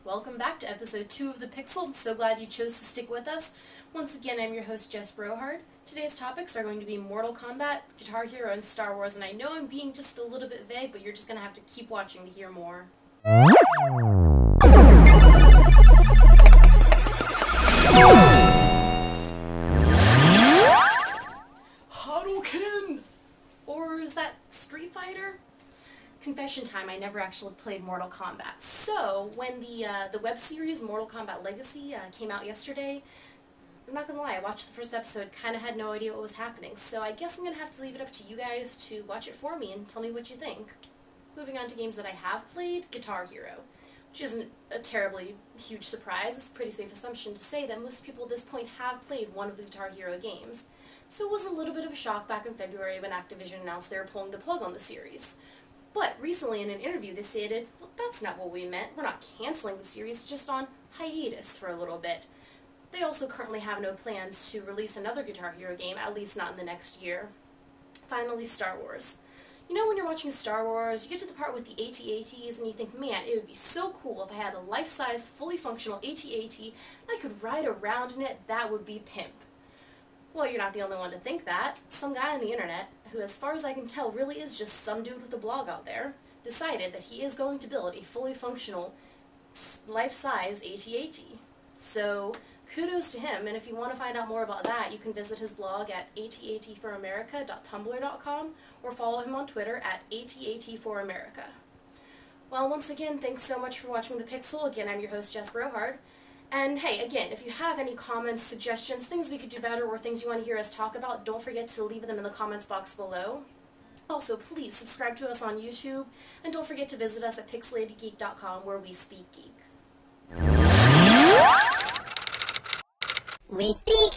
Welcome back to episode 2 of the Pixel. I'm so glad you chose to stick with us. Once again, I'm your host, Brohard. Today's topics are going to be Mortal Kombat, Guitar Hero, and Star Wars, and I know I'm being just a little bit vague, but you're just going to have to keep watching to hear more. Hadouken! Or is that Street Fighter? Confession time, I never actually played Mortal Kombat. So, when the web series Mortal Kombat Legacy came out yesterday, I'm not gonna lie, I watched the first episode, kind of had no idea what was happening. So I guess I'm gonna have to leave it up to you guys to watch it for me and tell me what you think. Moving on to games that I have played, Guitar Hero, which isn't a terribly huge surprise. It's a pretty safe assumption to say that most people at this point have played one of the Guitar Hero games. So it was a little bit of a shock back in February when Activision announced they were pulling the plug on the series. But recently in an interview they stated, well, that's not what we meant. We're not canceling the series, just on hiatus for a little bit. They also currently have no plans to release another Guitar Hero game, at least not in the next year. Finally, Star Wars. You know when you're watching Star Wars, you get to the part with the AT-ATs and you think, man, it would be so cool if I had a life-size, fully functional AT-AT and I could ride around in it, that would be pimp. Well, you're not the only one to think that. Some guy on the internet, who as far as I can tell really is just some dude with a blog out there, decided that he is going to build a fully functional, life-size AT-AT. So, kudos to him, and if you want to find out more about that, you can visit his blog at atatforamerica.tumblr.com or follow him on Twitter at atatforamerica. Well, once again, thanks so much for watching The Pixel. Again, I'm your host, Brohard. And hey, again, if you have any comments, suggestions, things we could do better, or things you want to hear us talk about, don't forget to leave them in the comments box below. Also, please subscribe to us on YouTube, and don't forget to visit us at PixelatedGeek.com, where we speak geek. We speak